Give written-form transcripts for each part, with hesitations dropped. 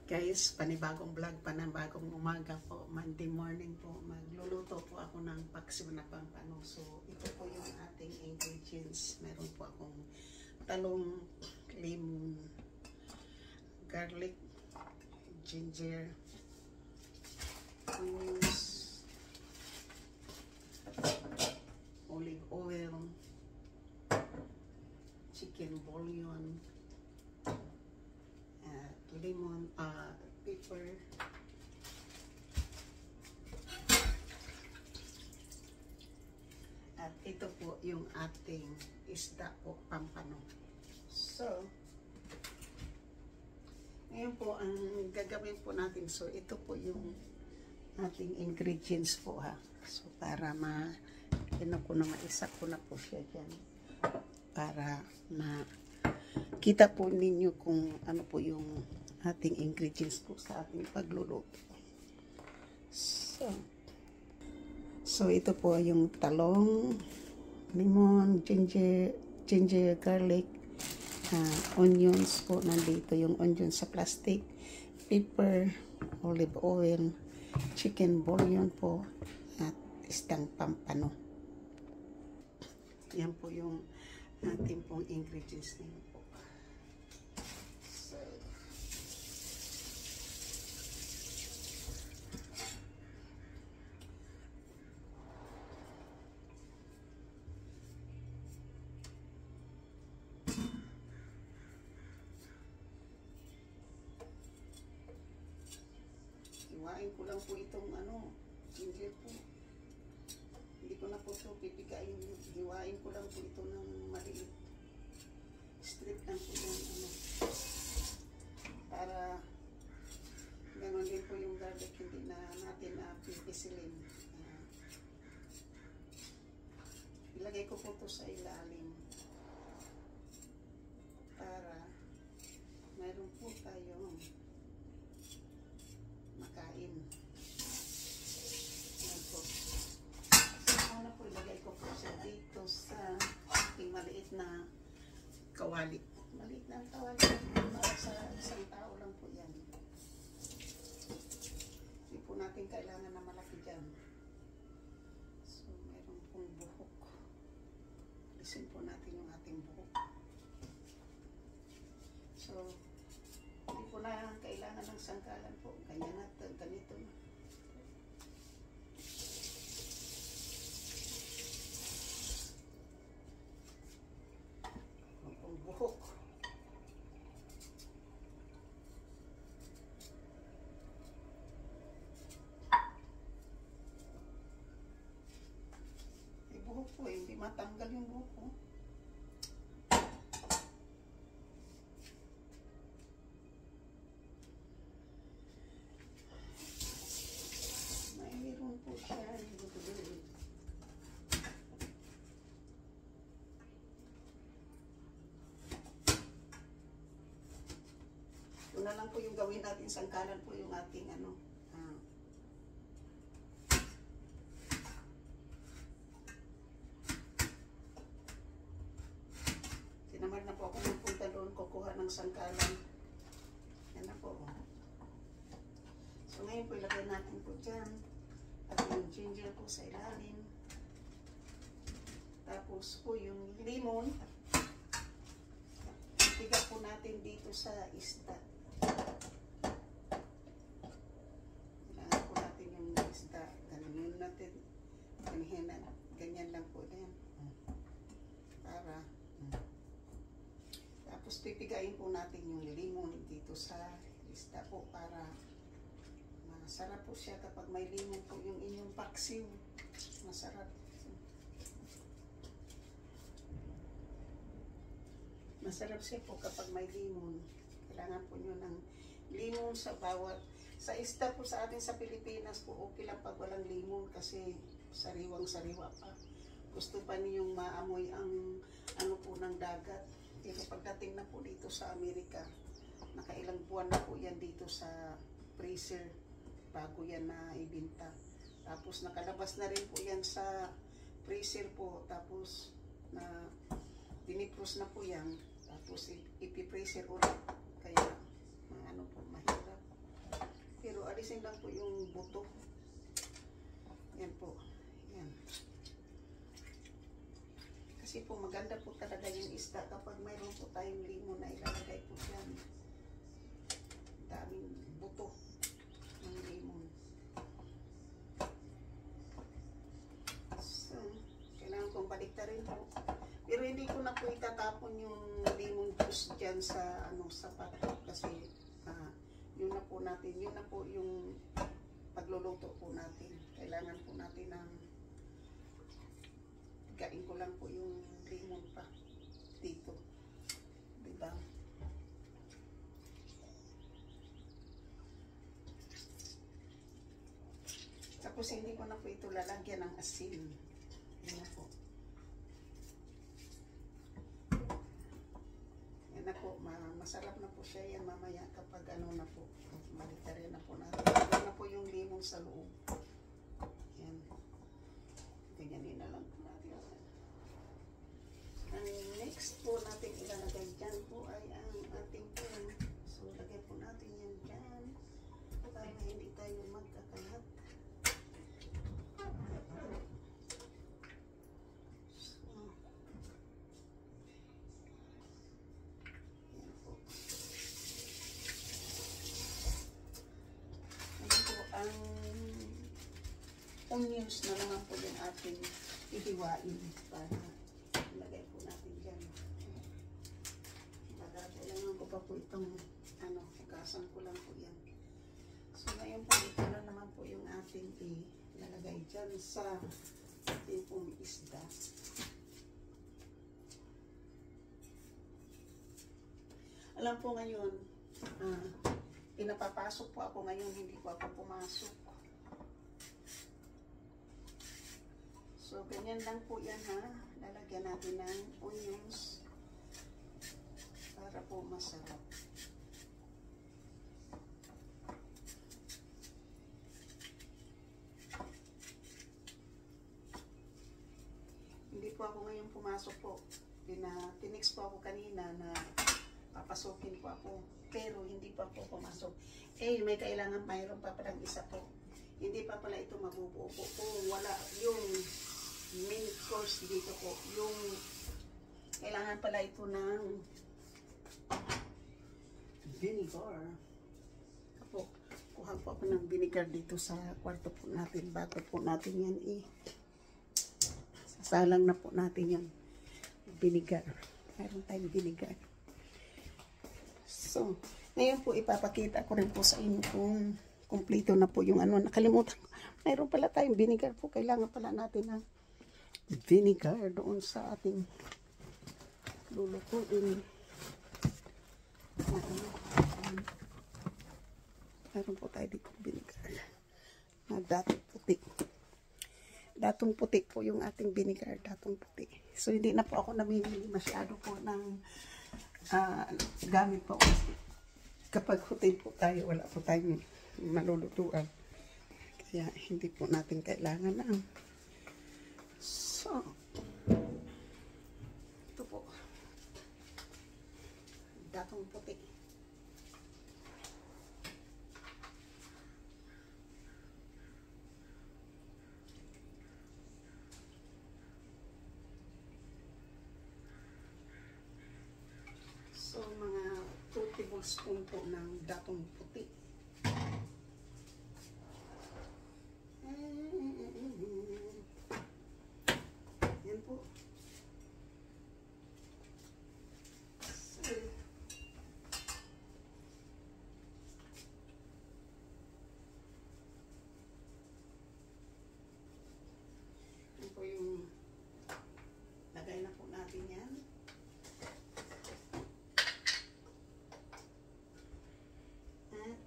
Guys, panibagong vlog, panibagong umaga po, Monday morning po, magluluto po ako ng paksiw na pampano. So, ito po yung ating ingredients. Meron po akong talong, lemon, garlic, ginger, onions, olive oil, chicken bouillon, lemon, pepper, at ito po yung ating isda po, pampano. So, ngayon po ang gagawin po natin. So, ito po yung ating ingredients po ha. So, para maisa ko na po siya dyan. Para kita po ninyo kung ano po yung ating ingredients po sa ating pagluluto. So ito po yung talong, lemon, ginger, garlic, onions po, nandito yung onions sa plastic, pepper, olive oil, chicken bouillon po, at isdang pampano. Yan po yung ating pong ingredients nito po. Iwain ko lang po itong ginger po. Hindi ko na po ito pipigain. Hiwain ko lang po ito ng maliit. Strip lang po yung para ganoon din po yung garlic, hindi na natin pipisilin. Ilagay ko po ito sa ilalim para mayroon po tayong makain. Ayan po. Una po ilagay ko po siya dito sa ating maliit na kawali. Maliit na kawali para sa isang tao lang po yan. Hindi po natin kailangan na malaki dyan. So, meron pong buhok. Alisin po natin yung ating buhok. So, hindi po na kailangan ng sangkalan po. Ganyan natin, ganito na. Ang buhok. May buhok po hindi matanggal yung buhok po. Mayroon po siya. Ito na lang po yung gawin natin. Sangkalan po yung ating Sinamar na po ako magpunta doon. Kukuha ng sangkalan. Yan na po. So ngayon po ilagay natin po dyan. At yung ginger po sa ilalim. Tapos po yung lemon. Tiga po natin dito sa isda. Kailangan po natin yung isda. Ganyan natin. Ganyan lang po din. Para. Tapos pipigain po natin yung lemon dito sa isda po para masarap po siya kapag may lemon po yung inyong paksiw. Masarap. Masarap siya po kapag may lemon. Kailangan po nyo ng lemon sa bawat. Sa isda po sa atin sa Pilipinas po, okay lang pag walang lemon kasi sariwang-sariwa pa. Gusto pa niyong maamoy ang po ng dagat. Pero pagdating na po dito sa Amerika, nakailang buwan na po yan dito sa freezer bago yan na ibinta. Tapos nakalabas na rin po yan sa freezer po. Tapos na dinipros na po yan. Tapos ipipreser ulit. Kaya po, mahirap. papalusin lang po yung buto. Yan po. Yan. Kasi po maganda po talaga yung isda kapag mayroon po tayong limon na ilalagay po dyan. Daming buto ng limon. So, kailangan kong baliktarin po. Pero hindi ko na po itatapon yung lemon juice dyan sa, sa pato. Kasi, yun na po natin. Yun na po yung pagluluto po natin. Kailangan po natin ng gain ko lang po yung lemon pa dito. Diba? Tapos hindi ko na po ito lalagyan ng asin. Yan na po. Yan na po. Masarap na po siya yan mamaya kapag na po. Malitarin na po natin. Yan na po yung lemon sa loob. Yan. Ganyanin na lang po natin. Ang next po natin ilalagay dyan po ay ang ating pan. So, lagay po natin yan dyan para hindi tayo magkakalat. So, yan po. Yan po ang onions na naman po yung ating ihiwain para ilagay po natin dyan. Kailangan ko pa po itong hugasan ko lang po yan. So ngayon po ito na naman po yung ating ilalagay dyan sa ating pong isda. Alam po ngayon, pinapapasok po ako ngayon, hindi po ako pumasok. So, ganyan lang po yan ha. Lalagyan natin ng onions para po masarap. Hindi po ako ngayon pumasok po. Tinext po ako kanina na papasukin po ako. Pero hindi pa po pumasok. May kailangan mayroon pa palang isa po. Hindi pa pala ito mabubuo po. Wala yung main course dito po. Yung kailangan pala ito ng vinegar. Apo, kuha po ako ng vinegar dito sa kwarto po natin. Bago po natin yan sasalang na po natin yan. Vinegar. Mayroon tayong vinegar. So, ngayon po ipapakita ko rin po sa inyo kung kumpleto na po yung nakalimutan ko. Mayroon pala tayong vinegar po. Kailangan pala natin ng vinegar doon sa ating lulutuin. Mayroon po tayo dito vinegar na datong puti. Datong puti po yung ating vinegar. Datong puti. So, hindi na po ako namimili masyado po ng gamit po. Kapag hotel po tayo, wala po tayong malulutuan. Kaya hindi po natin kailangan ng so ito po datong puti. So mga 2 tablespoon po ng datong puti. Yan po. So, yan po yung lagay na po natin yan. At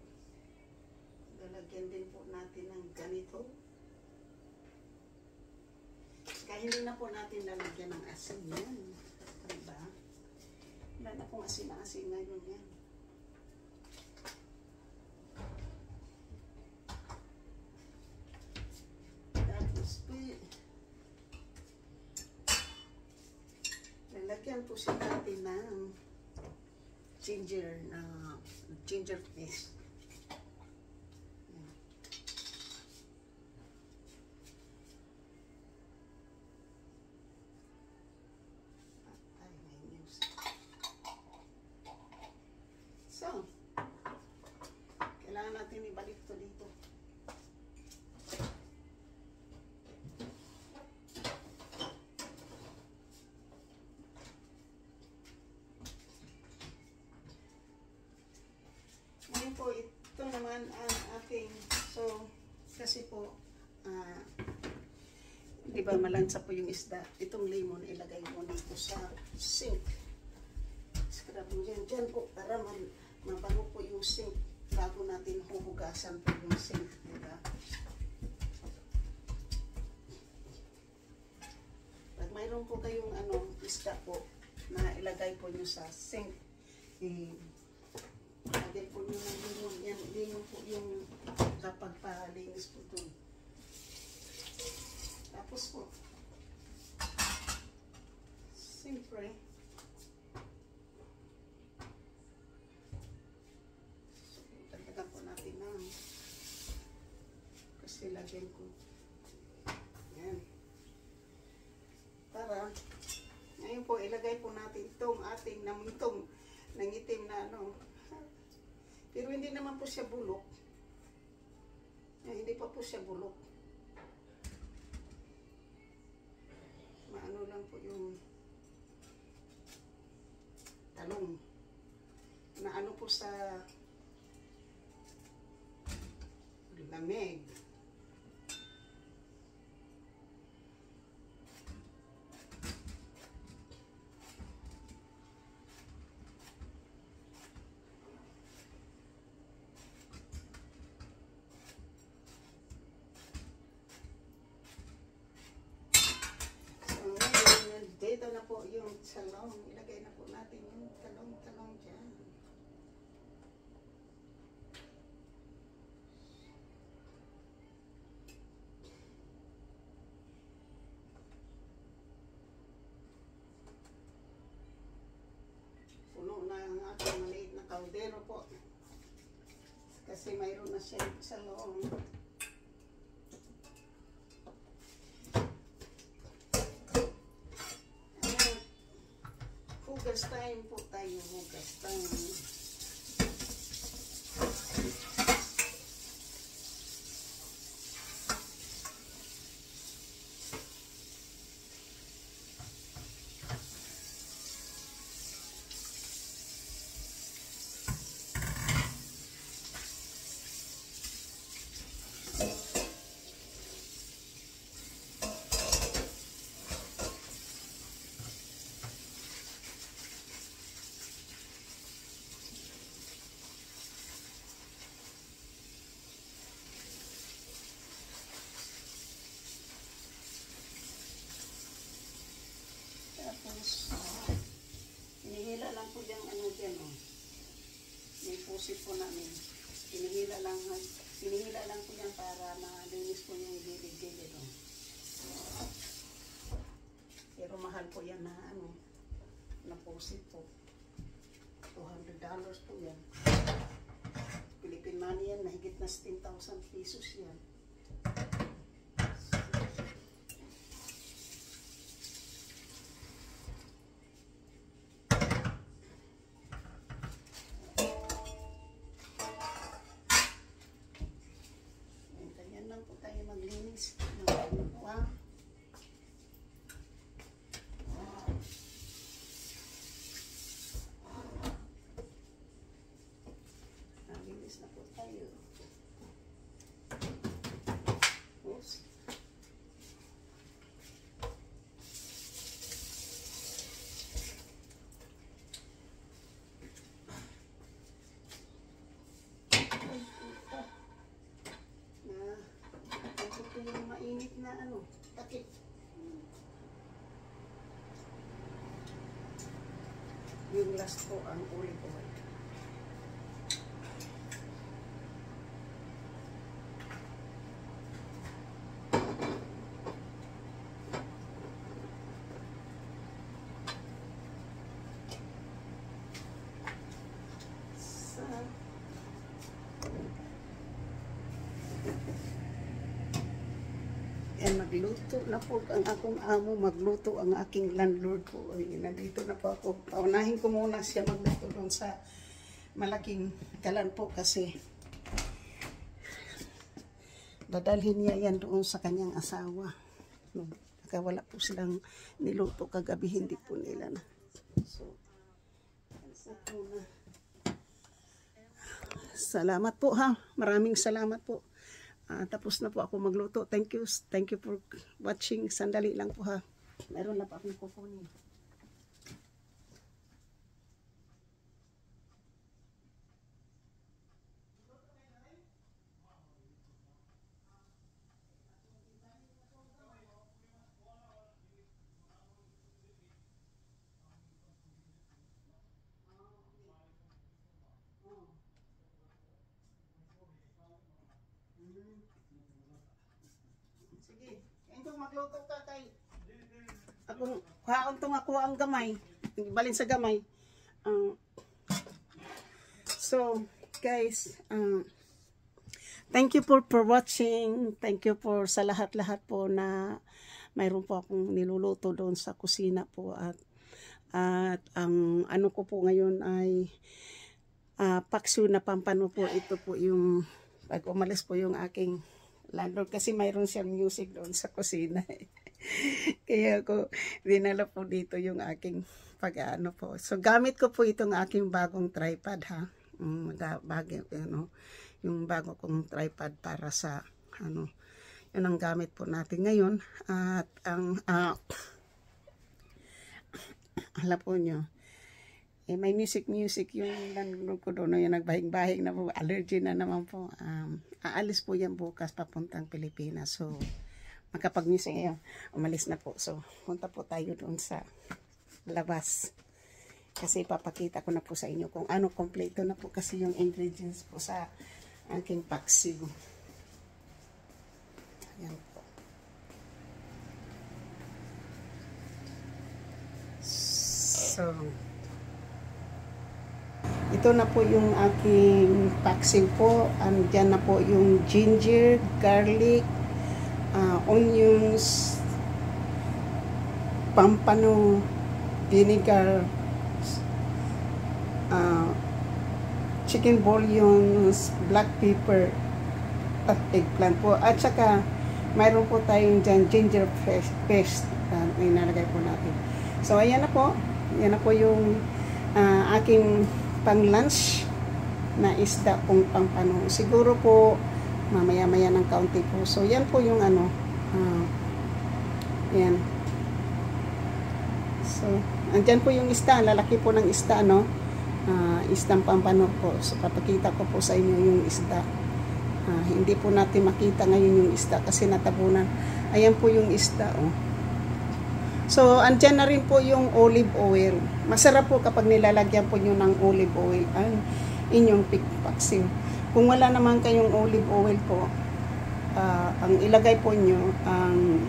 lalagyan din po natin ng ganito. Kaya hindi na po natin lalagyan ng asin yan. Diba? Wala na pong asin-asin ngayon yan. Tapos po, lalagyan po siya natin ng ginger paste. natin ibalik to dito. Ngayon po, ito naman ang ating, so, kasi po, di ba malansa po yung isda, itong lemon ilagay mo dito sa sink. Scrub mo dyan po para mabango po yung sink bago natin huhugasan po yung sink, diba? Pag mayroon po kayong isda po na ilagay po nyo sa sink, ilagay po nyo ng lemon. Yan, lemon po yung kapag palinis po dun. Tapos po, siyempre, dagdagan po natin ng kasi lagyan ko. Yan. Para, ngayon po, ilagay po natin itong ating namintong nangitim na pero hindi naman po siya bulok. Hindi pa po siya bulok. Maano lang po yung talong na ano po sa lamig. Dito na po yung talong. Ilagay na po natin yung talong dyan. Puno na ang ating maliit na kaldero po. Kasi mayroon na siya sa loob. Hugas time po tayo, hugas time. Tapos, hinihila lang po yung dyan, May pusit po namin. Hinihila lang po yan para malinis po yung gilid-gilid, Pero mahal po yan na pusit po. $200 po yan. Philippine money yan, mahigit na 10,000 pesos yan. Maglinis ng wow. Maglinis na po tayo. Oops. Yung mainit na takip. Yung last po ang olive oil. Magluto na po ang akong amo, magluto ang aking landlord po. Ay, nandito na po ako. Paunahin ko muna siya magluto doon sa malaking kalan po kasi dadalhin niya yan doon sa kanyang asawa. No, kaya wala po silang niluto kagabi, hindi po nila na. So, salamat po ha. Maraming salamat po. Tapos na po ako magluto. Thank you for watching. Sandali lang po ha. Meron na pa akong kukunin. Sige, ito magluto ka kay akong haon tong ako ang gamay. Balin sa gamay. So, guys, thank you for watching. Thank you for sa lahat-lahat po na mayroon po akong niluluto doon sa kusina po at ang ano ko po ngayon ay paksiw na pampano po. Ito po yung pag umalis po yung aking landlord kasi mayroon siyang music doon sa kusina. Kaya ko dinala po dito yung aking pag-ano po. So gamit ko po itong aking bagong tripod ha. Yung bago kong tripod para sa ano, yun ang gamit po natin ngayon. At ang alam po nyo, may music yung landlord ko doon, yung nagbahing-bahing na po, allergy na naman po. Aalis po yan bukas papuntang Pilipinas. So makapag-music ngayon, umalis na po. So punta po tayo doon sa labas. Kasi papakita ko na po sa inyo kung ano, kompleto na po kasi yung ingredients po sa aking paksiw. Ayan po. So, ito na po yung aking paksiw po. Andyan na po yung ginger, garlic, onions, pampano, vinegar, chicken bouillons, black pepper, at eggplant po. At saka, mayroon po tayong dyan ginger paste na inalagay po natin. So, ayan na po. Ayan na po yung aking pang-lunch na isda pong pampano. Siguro po, mamaya-maya ng kaunti po. So, yan po yung ano. Yan. So, andyan po yung isda. Lalaki po ng isda, no? Isdang pampano po. So, papakita ko po sa inyo yung isda. Hindi po natin makita ngayon yung isda kasi natabunan. Ayan po yung isda, oh. So, andyan na rin po yung olive oil. Masarap po kapag nilalagyan po nyo ng olive oil ang inyong paksiw. Kung wala naman kayong olive oil po, ang ilagay po nyo ang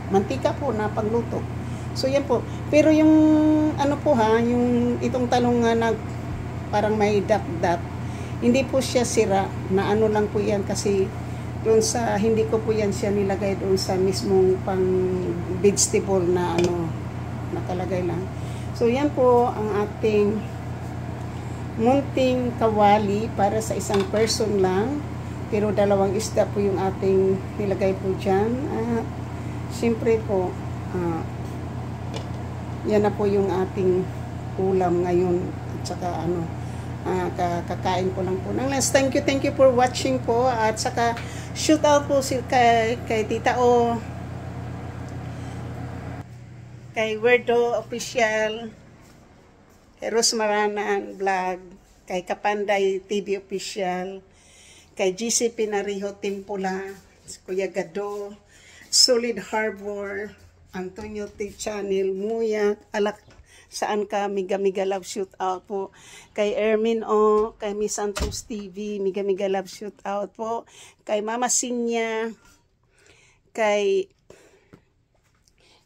mantika po na pagluto. So, yan po. Pero yung, ano po ha, yung itong talong nga parang may dot-dot, hindi po siya sira, na ano lang po yan kasi doon sa, hindi ko po yan siya nilagay doon sa mismong pang vegetable na ano, nakalagay lang. So, yan po ang ating munting kawali para sa isang person lang. Pero dalawang isda po yung ating nilagay po dyan. At siyempre po, yan na po yung ating ulam ngayon. At saka ano, kakain ko lang po ng last. Thank you for watching po. At saka shoot out po kay Tita O, kay Werdo Official, kay Rosmaranan Vlog, kay Kapanday TV Official, kay GC Pinariho Timpula, Kuya Gado, Solid Harbor, Antonio T. Channel, Muya, Alak, saan ka, Miga Love shoot out po, kay Ermin O, kay Miss Santos TV, Miga Love shoot out po, kay Mama Sinya, kay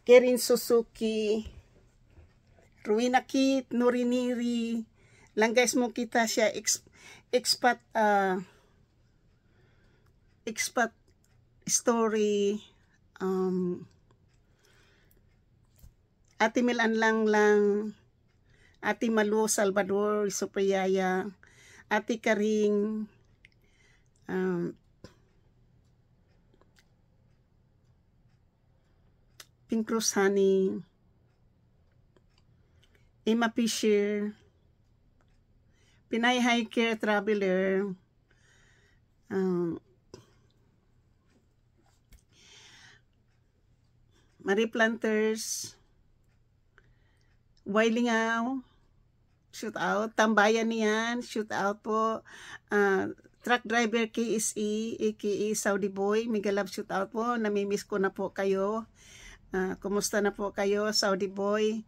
Kerin Suzuki, Ruina Kit, Noriniri, lang guys mo kita siya, expat story, Ate Milan lang, Ate Malu Salvador Supriyaya, Ate Karing, Pink Rose Honey, Emma Fisher, Pinay High Care Traveler, Marie Planters, Wailingaw, shoot out. Tambayan niyan, shoot out po. Truck driver KSE, aka Saudi Boy, mega love shoot out po. Namimiss ko na po kayo. Kumusta na po kayo, Saudi Boy?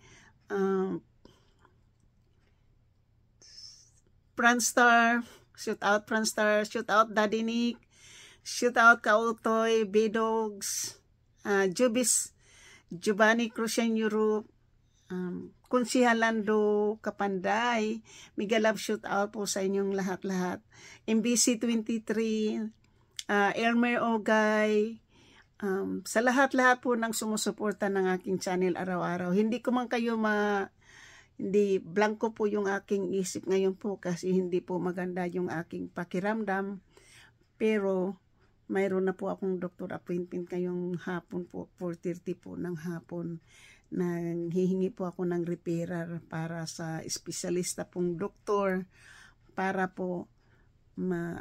Pranstar, shoot out Pranstar, shoot out Daddy Nick, shoot out Kautoy, B-Dogs, Jubis, Giovanni Crucian Europe, Kunsihalando Kapanday, mega love shoot out po sa inyong lahat-lahat. MBC 23, Elmer Ogay, sa lahat-lahat po ng sumusuporta ng aking channel araw-araw. Hindi ko man kayo hindi blanco po yung aking isip ngayon po kasi hindi po maganda yung aking pakiramdam. Pero mayroon na po akong doctor appointment ngayong hapon po, 4:30 po ng hapon. Hihingi po ako ng referral para sa espesyalista pong doktor para po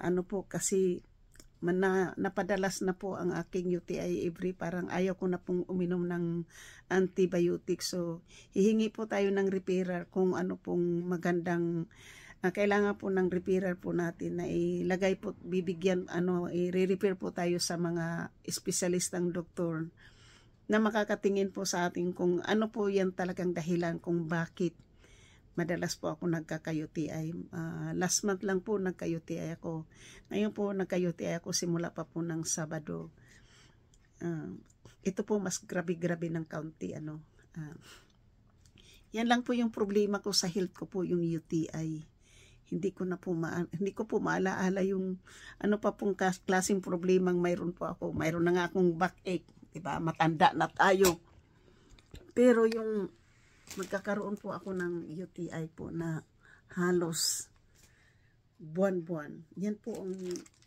ano po kasi napadalas na po ang aking UTI every parang ayaw ko na pong uminom ng antibiotics. So hihingi po tayo ng referral kung ano pong magandang kailangan po ng referral po natin na ilagay po, bibigyan, i-refer po tayo sa mga espesyalistang doktor na makakatingin po sa atin kung ano po yan talagang dahilan kung bakit madalas po ako nagkaka-UTI. Last month lang po nagka-UTI ako. Ngayon po nagka-UTI ako simula pa po ng Sabado. Ito po mas grabe-grabe ng kaunti. Yan lang po yung problema ko sa health ko po, yung UTI. Hindi ko po maalaala yung ano pa pong klaseng problemang mayroon po ako. Mayroon na nga akong backache, diba? Matanda na tayo. Pero yung magkakaroon po ako ng UTI po na halos buwan-buwan. Yan po ang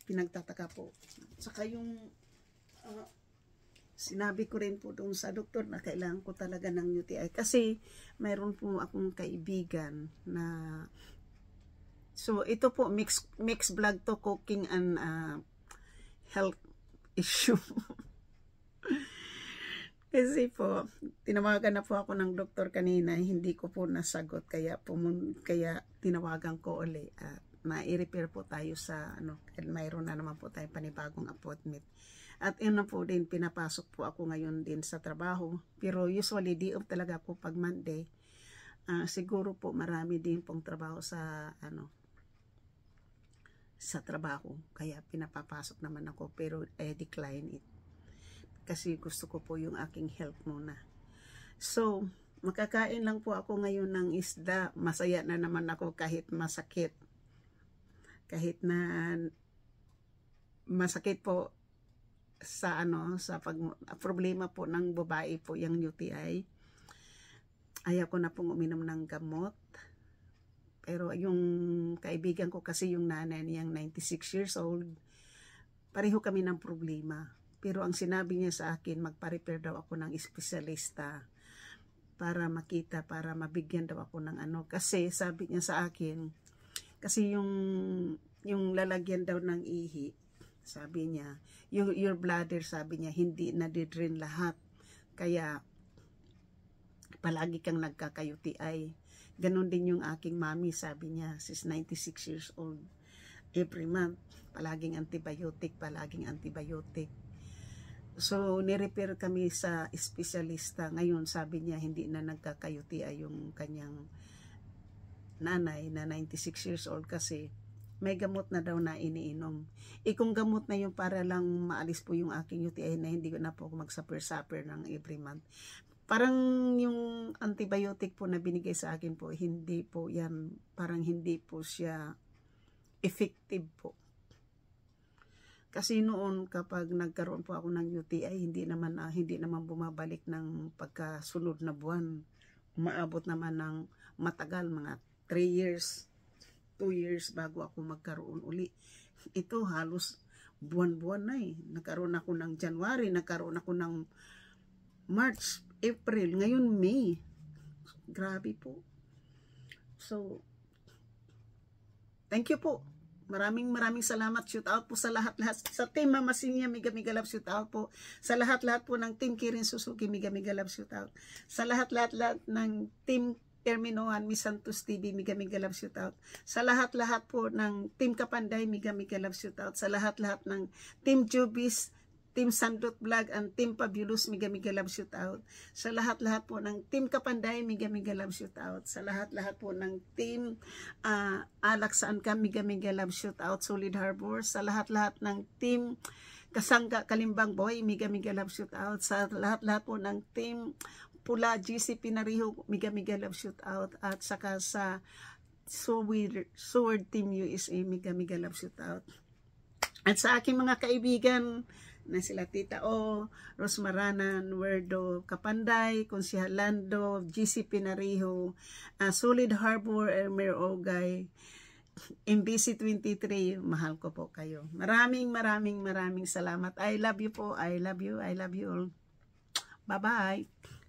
pinagtataka po. Saka yung sinabi ko rin po doon sa doktor na kailangan ko talaga ng UTI. Kasi mayroon po akong kaibigan na so ito po mix vlog to, cooking and health issue. Kasi po tinawagan na po ako ng doktor kanina, hindi ko po nasagot kaya tinawagan ko uli at na-i-repair po tayo sa mayroon na naman po tayo panibagong appointment. At yun na po din, pinapasok po ako ngayon din sa trabaho. Pero usually di off talaga po pag Monday. Siguro po marami din pong trabaho sa trabaho, kaya pinapapasok naman ako, pero I decline it kasi gusto ko po yung aking health muna. So makakain lang po ako ngayon ng isda. Masaya na naman ako kahit masakit, kahit na masakit po sa problema po ng babae po yung UTI. Ayaw ko na pong uminom ng gamot. Pero yung kaibigan ko kasi yung nanay niyang 96 years old, pareho kami ng problema. Pero ang sinabi niya sa akin, magpa-repair daw ako ng espesyalista para makita, para mabigyan daw ako ng Kasi sabi niya sa akin, kasi yung lalagyan daw ng ihi, sabi niya, your bladder, sabi niya, hindi nadidrain lahat. Kaya palagi kang nagkaka-UTI. Ganon din yung aking mami, sabi niya, she's 96 years old. Every month, palaging antibiotic. So, nirepair kami sa espesyalista. Ngayon, sabi niya, hindi na nagkaka-UTI yung kanyang nanay na 96 years old kasi may gamot na daw na iniinom. Kung gamot na yung para lang maalis po yung aking UTI na hindi na po ako mag-suffer ng every month. Parang yung antibiotic po na binigay sa akin po, hindi po yan, parang hindi po siya effective po. Kasi noon kapag nagkaroon po ako ng UTI, hindi naman bumabalik ng pagkasunod na buwan. Umaabot naman ng matagal, mga 3 years, 2 years bago ako magkaroon uli. Ito halos buwan-buwan na eh. Nagkaroon ako ng January, nagkaroon ako ng March, April, ngayon May. Grabe po. So, thank you po. Maraming salamat. Shoot out po sa lahat-lahat. Sa team Mama Sinya, mega love shoot out po. Sa lahat-lahat po ng team Kirin Suzuki, mega love shoot out. Sa lahat-lahat ng team Termino 1, Miss Santos TV, mega love shoot out. Sa lahat-lahat po ng team Kapanday, mega love shoot out. Sa lahat-lahat ng team Jubis, Team Sandot Vlog, and Team Fabulous, mega love shoot out. Sa lahat-lahat po ng Team Kapanday, mega love shoot out. Sa lahat-lahat po ng Team Alak Saan Ka, mega love shoot out. Solid Harbor. Sa lahat-lahat ng Team Kasangga Kalimbang Boy, mega love shoot out. Sa lahat-lahat po ng Team Pula GC Pinariho, mega love shoot out. At saka sa Sword Team USA, mega love shoot out. At sa aking mga kaibigan na sila Tita O, Rosmaranan, Werdo Kapanday, Konsihal Lando, GC Pinariho, Solid Harbor, Elmer Ogay, MBC 23, mahal ko po kayo. Maraming salamat. I love you po. I love you all. Bye-bye.